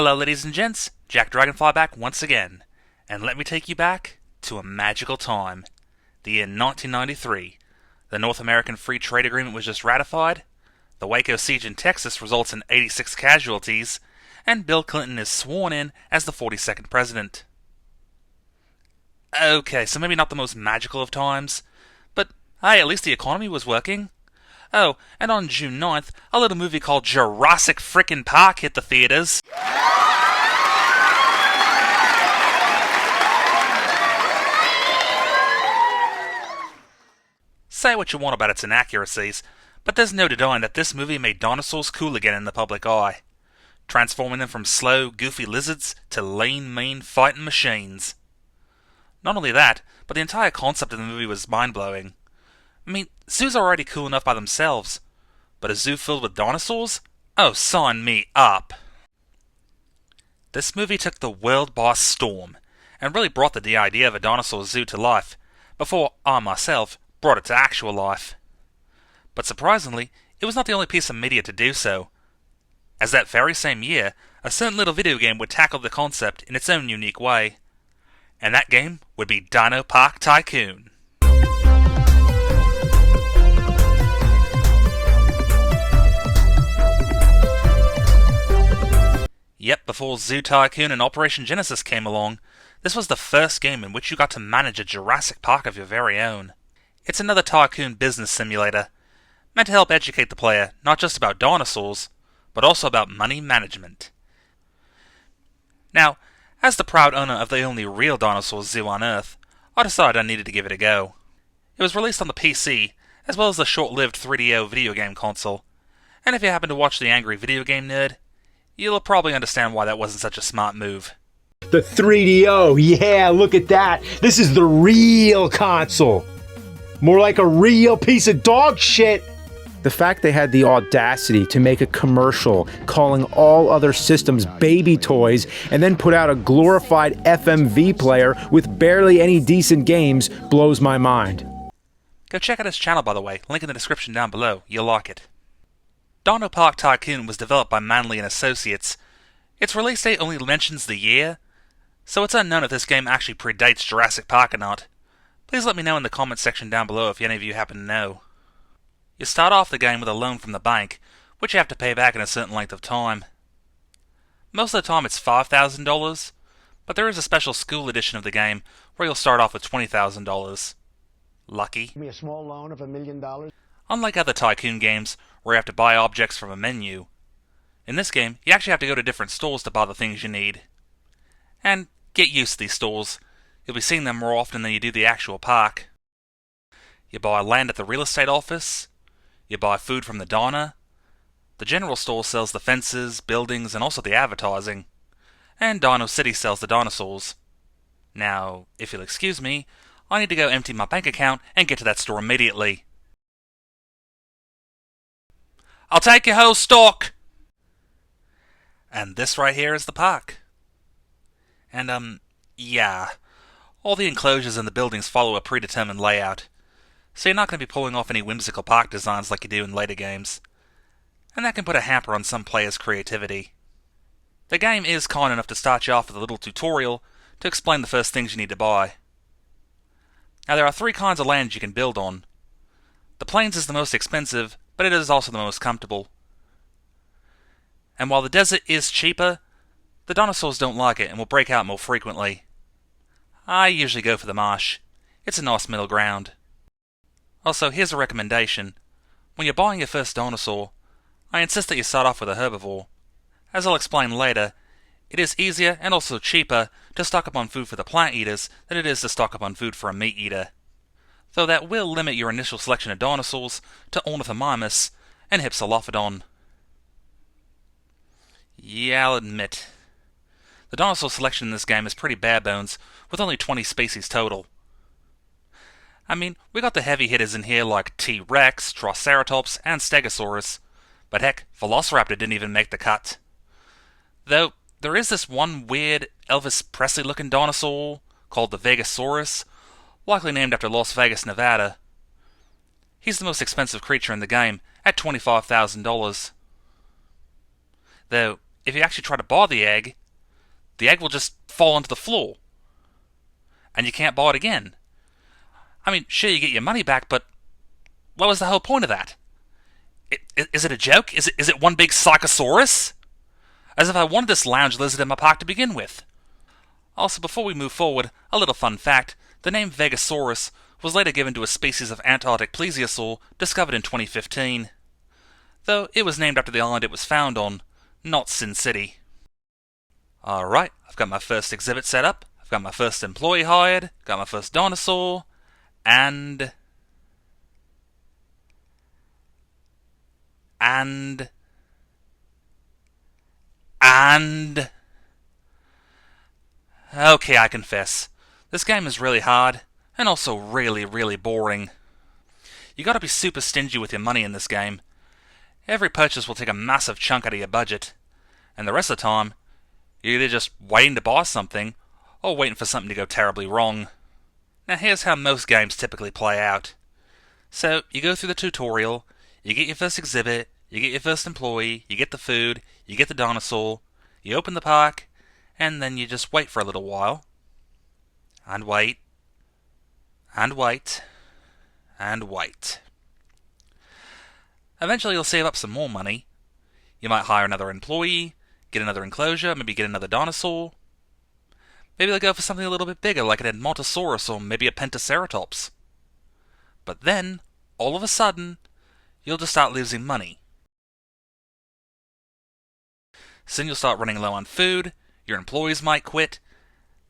Hello ladies and gents, Jack Dragonfly back once again, and let me take you back to a magical time. The year 1993. The North American Free Trade Agreement was just ratified, the Waco siege in Texas results in 86 casualties, and Bill Clinton is sworn in as the 42nd president. Okay, so maybe not the most magical of times, but hey, at least the economy was working. Oh, and on June 9th, a little movie called Jurassic frickin' Park hit the theaters. Say what you want about its inaccuracies, but there's no denying that this movie made dinosaurs cool again in the public eye, transforming them from slow, goofy lizards to lean, mean fighting machines. Not only that, but the entire concept of the movie was mind-blowing. I mean, zoos are already cool enough by themselves, but a zoo filled with dinosaurs? Oh, sign me up! This movie took the world by storm, and really brought the idea of a dinosaur zoo to life, before I myself brought it to actual life. But surprisingly, it was not the only piece of media to do so, as that very same year, a certain little video game would tackle the concept in its own unique way. And that game would be DinoPark Tycoon. Yep, before Zoo Tycoon and Operation Genesis came along, this was the first game in which you got to manage a Jurassic Park of your very own. It's another tycoon business simulator, meant to help educate the player not just about dinosaurs, but also about money management. Now, as the proud owner of the only real dinosaur zoo on Earth, I decided I needed to give it a go. It was released on the PC, as well as the short-lived 3DO video game console, and if you happen to watch The Angry Video Game Nerd, you'll probably understand why that wasn't such a smart move. The 3DO, yeah, look at that. This is the real console. More like a real piece of dog shit. The fact they had the audacity to make a commercial calling all other systems baby toys and then put out a glorified FMV player with barely any decent games blows my mind. Go check out his channel, by the way, link in the description down below, you'll like it. DinoPark Tycoon was developed by Manley Associates. Its release date only mentions the year, so it's unknown if this game actually predates Jurassic Park or not. Please let me know in the comments section down below if any of you happen to know. You start off the game with a loan from the bank, which you have to pay back in a certain length of time. Most of the time it's $5,000, but there is a special school edition of the game where you'll start off with $20,000. Lucky. Give me a small loan of $1 million. Unlike other tycoon games, where you have to buy objects from a menu, in this game you actually have to go to different stores to buy the things you need. And get used to these stores. You'll be seeing them more often than you do the actual park. You buy land at the real estate office, you buy food from the diner, the general store sells the fences, buildings, and also the advertising, and Dino City sells the dinosaurs. Now, if you'll excuse me, I need to go empty my bank account and get to that store immediately. I'll take your whole stock! And this right here is the park. And, yeah. All the enclosures and the buildings follow a predetermined layout, so you're not going to be pulling off any whimsical park designs like you do in later games. And that can put a hamper on some players' creativity. The game is kind enough to start you off with a little tutorial to explain the first things you need to buy. Now there are three kinds of land you can build on. The plains is the most expensive, but it is also the most comfortable. And while the desert is cheaper, the dinosaurs don't like it and will break out more frequently. I usually go for the marsh. It's a nice middle ground. Also, here's a recommendation. When you're buying your first dinosaur, I insist that you start off with a herbivore. As I'll explain later, it is easier and also cheaper to stock up on food for the plant eaters than it is to stock up on food for a meat eater. Though that will limit your initial selection of dinosaurs to Ornithomimus and Hypsilophodon. Yeah, I'll admit, the dinosaur selection in this game is pretty bare bones, with only 20 species total. I mean, we got the heavy hitters in here like T-Rex, Triceratops, and Stegosaurus, but heck, Velociraptor didn't even make the cut. Though, there is this one weird Elvis Presley-looking dinosaur called the Vegasaurus, likely named after Las Vegas, Nevada. He's the most expensive creature in the game, at $25,000. Though, if you actually try to buy the egg will just fall onto the floor. And you can't buy it again. I mean, sure, you get your money back, but what was the whole point of that? Is it a joke? Is it one big Psychosaurus? As if I wanted this lounge lizard in my park to begin with. Also, before we move forward, a little fun fact. The name Vegasaurus was later given to a species of Antarctic plesiosaur discovered in 2015. Though it was named after the island it was found on, not Sin City. Alright, I've got my first exhibit set up, I've got my first employee hired, got my first dinosaur, and... Okay, I confess. This game is really hard, and also really, really boring. You gotta be super stingy with your money in this game. Every purchase will take a massive chunk out of your budget, and the rest of the time, you're either just waiting to buy something, or waiting for something to go terribly wrong. Now here's how most games typically play out. So, you go through the tutorial, you get your first exhibit, you get your first employee, you get the food, you get the dinosaur, you open the park, and then you just wait for a little while. And wait. And wait. And wait. Eventually you'll save up some more money. You might hire another employee, get another enclosure, maybe get another dinosaur. Maybe they'll go for something a little bit bigger, like an Edmontosaurus or maybe a Pentaceratops. But then, all of a sudden, you'll just start losing money. Soon you'll start running low on food, your employees might quit,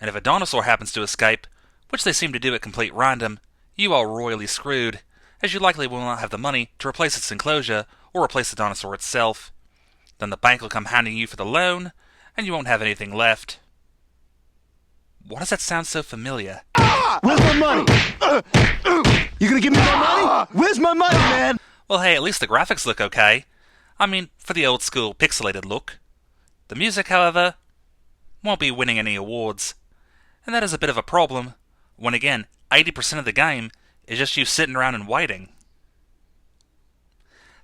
and if a dinosaur happens to escape, which they seem to do at complete random, you are royally screwed, as you likely will not have the money to replace its enclosure or replace the dinosaur itself. Then the bank will come hounding you for the loan, and you won't have anything left. Why does that sound so familiar? Where's my money? You gonna give me my money? Where's my money, man? Well, hey, at least the graphics look okay. I mean, for the old school pixelated look. The music, however, won't be winning any awards. And that is a bit of a problem, when again, 80% of the game is just you sitting around and waiting.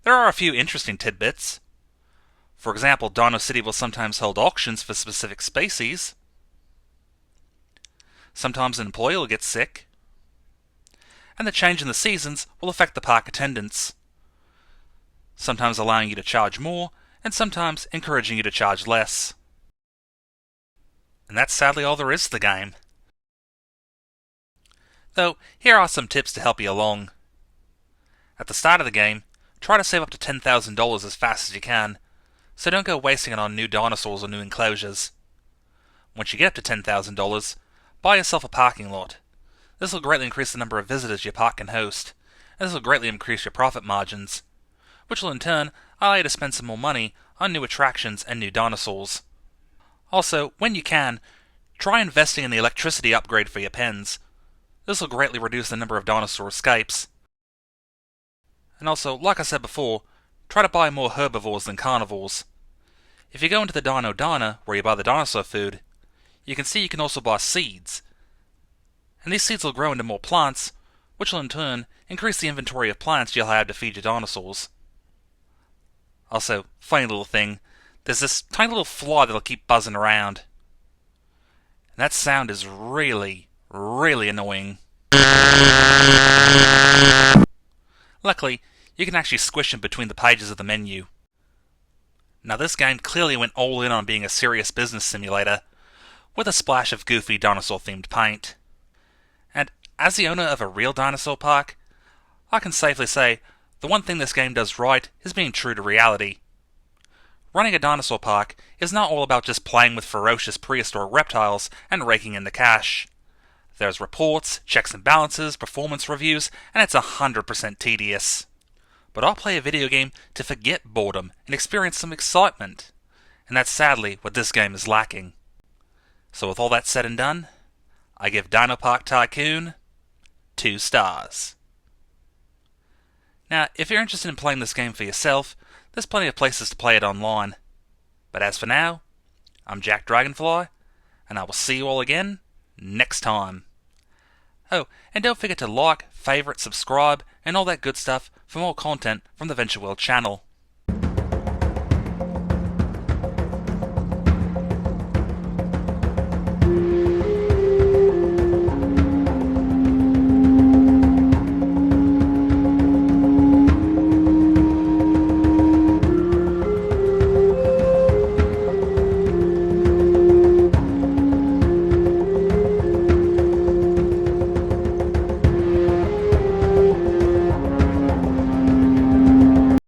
There are a few interesting tidbits. For example, Dino City will sometimes hold auctions for specific species. Sometimes an employee will get sick. And the change in the seasons will affect the park attendance. Sometimes allowing you to charge more, and sometimes encouraging you to charge less. And that's sadly all there is to the game. Though, here are some tips to help you along. At the start of the game, try to save up to $10,000 as fast as you can, so don't go wasting it on new dinosaurs or new enclosures. Once you get up to $10,000, buy yourself a parking lot. This will greatly increase the number of visitors your park can host, and this will greatly increase your profit margins, which will in turn allow you to spend some more money on new attractions and new dinosaurs. Also, when you can, try investing in the electricity upgrade for your pens. This will greatly reduce the number of dinosaur escapes. And also, like I said before, try to buy more herbivores than carnivores. If you go into the Dino Diner, where you buy the dinosaur food, you can see you can also buy seeds. And these seeds will grow into more plants, which will in turn increase the inventory of plants you'll have to feed your dinosaurs. Also, funny little thing, there's this tiny little fly that'll keep buzzing around. And that sound is really, really annoying. Luckily, you can actually squish him between the pages of the menu. Now this game clearly went all in on being a serious business simulator, with a splash of goofy dinosaur-themed paint. And as the owner of a real dinosaur park, I can safely say the one thing this game does right is being true to reality. Running a dinosaur park is not all about just playing with ferocious prehistoric reptiles and raking in the cash. There's reports, checks and balances, performance reviews, and it's 100% tedious. But I'll play a video game to forget boredom and experience some excitement, and that's sadly what this game is lacking. So with all that said and done, I give DinoPark Tycoon 2 stars. Now, if you're interested in playing this game for yourself, there's plenty of places to play it online. But as for now, I'm Jack Dragonfly, and I will see you all again next time. Oh, and don't forget to like, favourite, subscribe, and all that good stuff for more content from the VentureWorld channel.